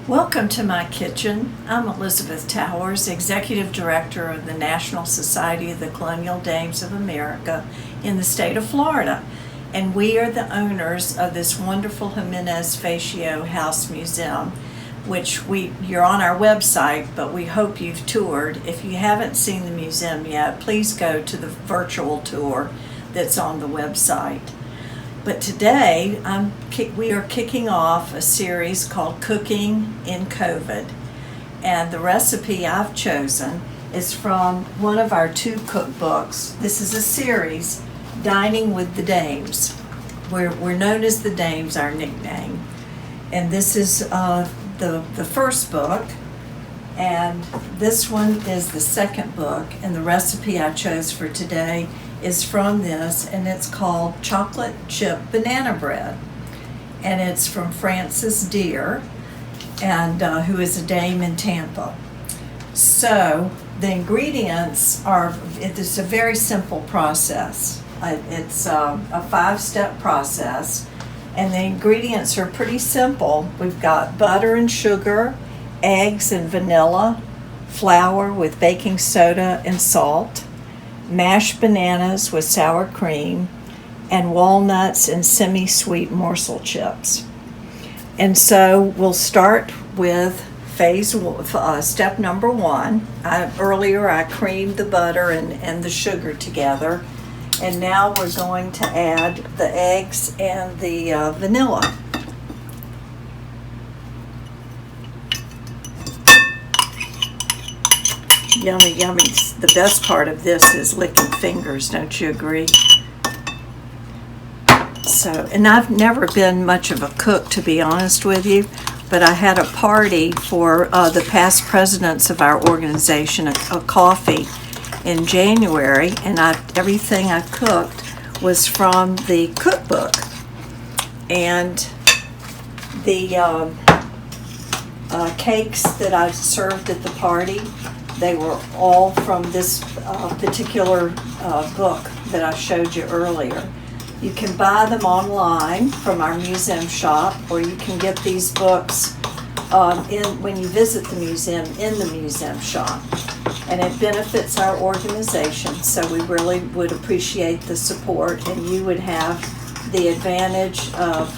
Welcome to my kitchen. I'm Elizabeth Towers, Executive Director of the National Society of the Colonial Dames of America in the state of Florida. And we are the owners of this wonderful Ximenez Fatio House Museum, which you're on our website, but we hope you've toured. If you haven't seen the museum yet, please go to the virtual tour that's on the website. But today, we are kicking off a series called Cooking in COVID. And the recipe I've chosen is from one of our two cookbooks. This is a series, Dining with the Dames. We're known as the Dames, our nickname. And this is the first book. And this one is the second book. And the recipe I chose for today is from this, and it's called Chocolate Chip Banana Bread. And it's from Frances Deer, and who is a dame in Tampa. So the ingredients it's a very simple process. It's a 5-step process, and the ingredients are pretty simple. We've got butter and sugar, eggs and vanilla, flour with baking soda and salt, mashed bananas with sour cream, and walnuts and semi-sweet morsel chips. And so we'll start with step number 1. Earlier I creamed the butter and the sugar together, and now we're going to add the eggs and the vanilla. Yummy, yummy. The best part of this is licking fingers, don't you agree? So, and I've never been much of a cook, to be honest with you, but I had a party for the past presidents of our organization, a coffee, in January, and everything I cooked was from the cookbook. And the cakes that I served at the party, they were all from this particular book that I showed you earlier. You can buy them online from our museum shop, or you can get these books when you visit the museum in the museum shop. And it benefits our organization, so we really would appreciate the support, and you would have the advantage of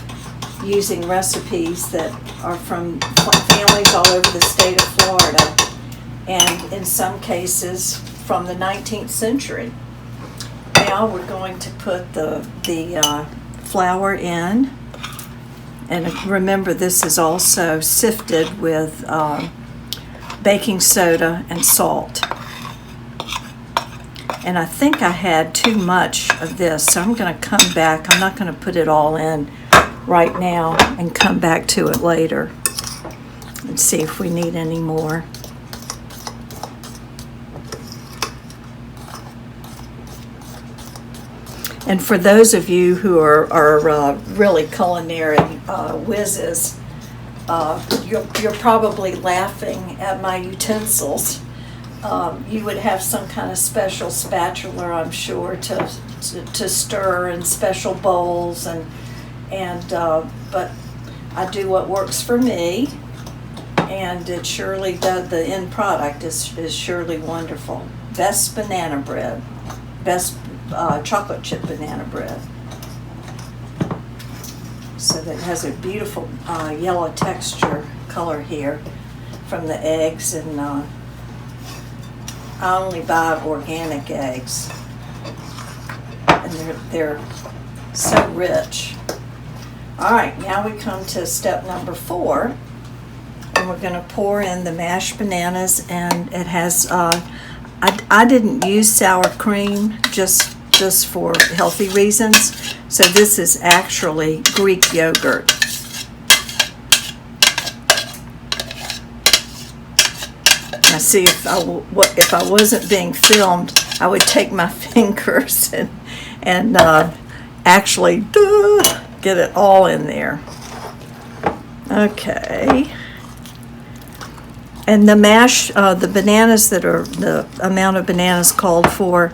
using recipes that are from families all over the state of Florida, and in some cases from the 19th century. Now we're going to put the flour in, and remember this is also sifted with baking soda and salt. And I think I had too much of this, so I'm going to come back. I'm not going to put it all in right now and come back to it later and see if we need any more. And for those of you who are really culinary whizzes, you're probably laughing at my utensils. You would have some kind of special spatula, I'm sure, to stir, and special bowls, but I do what works for me, and it surely does. The end product is surely wonderful. Best banana bread, best chocolate chip banana bread. So that has a beautiful yellow texture color here from the eggs, and I only buy organic eggs, and they're so rich. All right, now we come to step number 4, and we're going to pour in the mashed bananas, and it has I didn't use sour cream just for healthy reasons, so this is actually Greek yogurt. Now see, if I wasn't being filmed, I would take my fingers and actually get it all in there. Okay. And the bananas the amount of bananas called for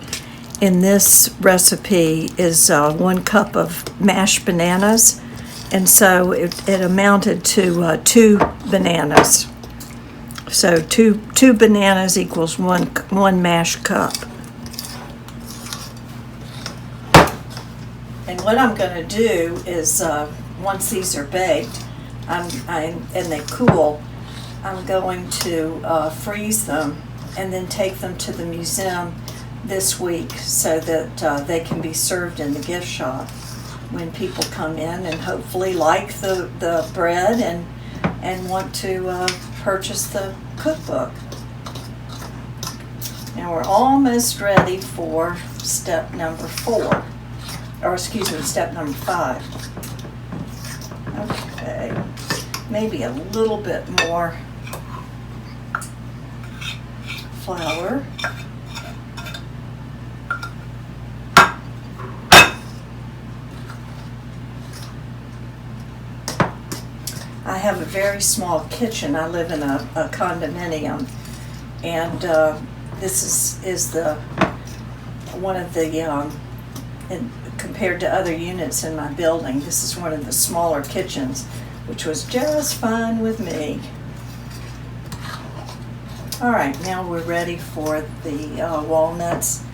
in this recipe is 1 cup of mashed bananas, And so it amounted to 2 bananas. So two bananas equals one mashed cup. And what I'm going to do is, once these are baked, and they cool, I'm going to freeze them and then take them to the museum this week so that they can be served in the gift shop when people come in and hopefully like the bread and want to purchase the cookbook. Now we're almost ready for step number 4, or excuse me, step number 5. Okay, maybe a little bit more flour. I have a very small kitchen. I live in a condominium, and this is the one of the compared to other units in my building, this is one of the smaller kitchens, which was just fine with me. All right, now we're ready for the walnuts.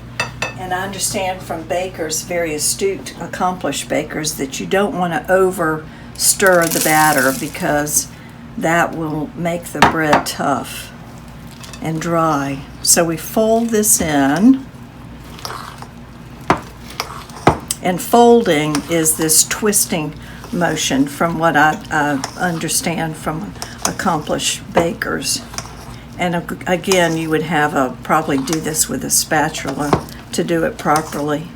And I understand from bakers, very astute, accomplished bakers, that you don't want to over stir the batter because that will make the bread tough and dry. So we fold this in, and folding is this twisting motion from what I understand from accomplished bakers. And again, you would have probably do this with a spatula to do it properly.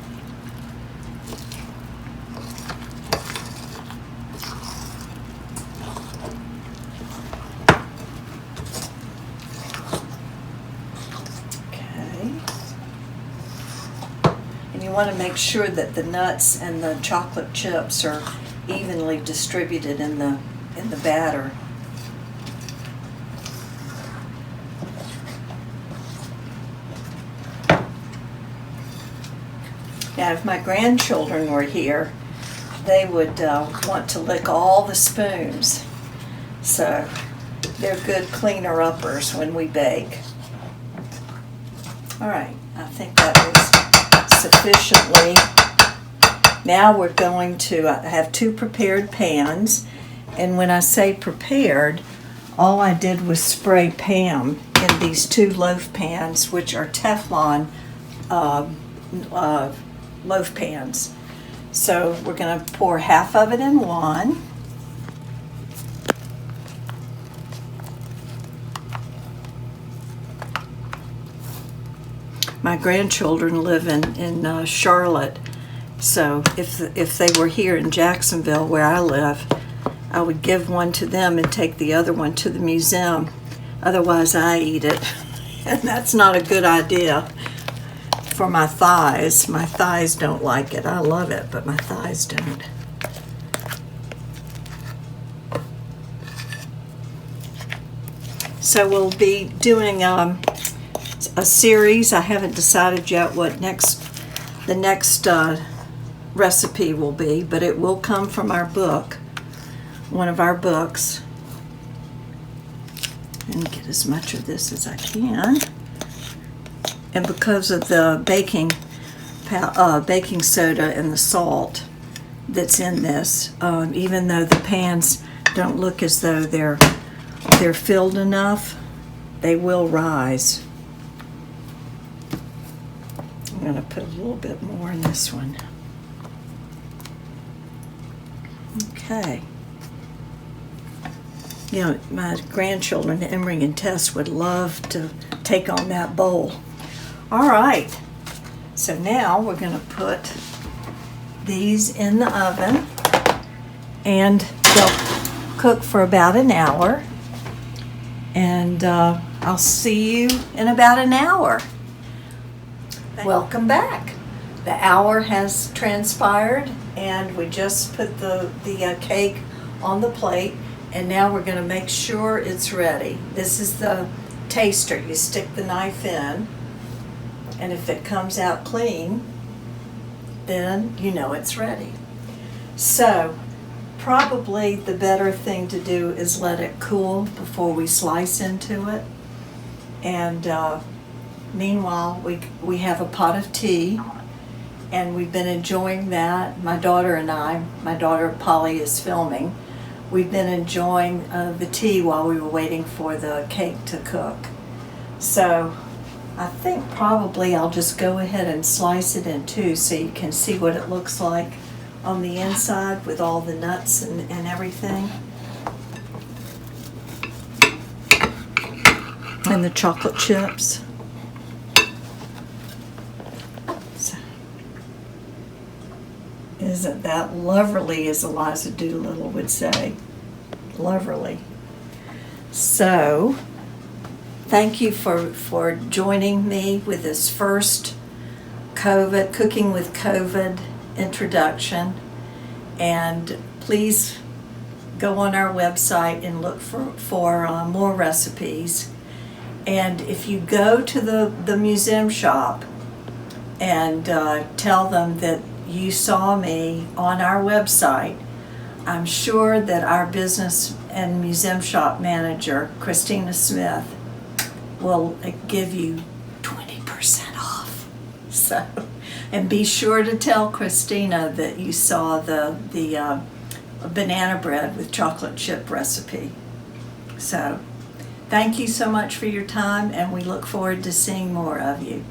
You want to make sure that the nuts and the chocolate chips are evenly distributed in the batter. Now, if my grandchildren were here, they would want to lick all the spoons. So they're good cleaner-uppers when we bake. All right, I think that is sufficiently. Now we're going to have 2 prepared pans, and when I say prepared, all I did was spray Pam in these 2 loaf pans, which are Teflon loaf pans. So we're going to pour half of it in one. My grandchildren live in Charlotte, so if they were here in Jacksonville where I live, I would give one to them and take the other one to the museum. Otherwise, I eat it, and that's not a good idea for my thighs. My thighs don't like it. I love it, but my thighs don't. So we'll be doing a series. I haven't decided yet what the next recipe will be, but it will come from our book, one of our books. And get as much of this as I can. And because of the baking soda and the salt that's in this, even though the pans don't look as though they're filled enough, they will rise. I'm going to put a little bit more in this one. Okay. You know, my grandchildren, Emery and Tess, would love to take on that bowl. All right. So now we're going to put these in the oven, and they'll cook for about an hour. And I'll see you in about an hour. Welcome back. The hour has transpired, and we just put the cake on the plate, and now we're going to make sure it's ready. This is the taster. You stick the knife in, and if it comes out clean, then you know it's ready. So probably the better thing to do is let it cool before we slice into it. And meanwhile, we have a pot of tea, and we've been enjoying that. My daughter and I, my daughter Polly is filming. We've been enjoying the tea while we were waiting for the cake to cook. So I think probably I'll just go ahead and slice it in two so you can see what it looks like on the inside with all the nuts and everything. And the chocolate chips. So, isn't that lovely, as Eliza Doolittle would say? Lovely. So, thank you for joining me with this first Cooking with COVID introduction. And please go on our website and look for more recipes. And if you go to the museum shop and tell them that you saw me on our website, I'm sure that our business and museum shop manager, Christina Smith, will give you 20% off. So, and be sure to tell Christina that you saw the banana bread with chocolate chip recipe. So, thank you so much for your time, and we look forward to seeing more of you.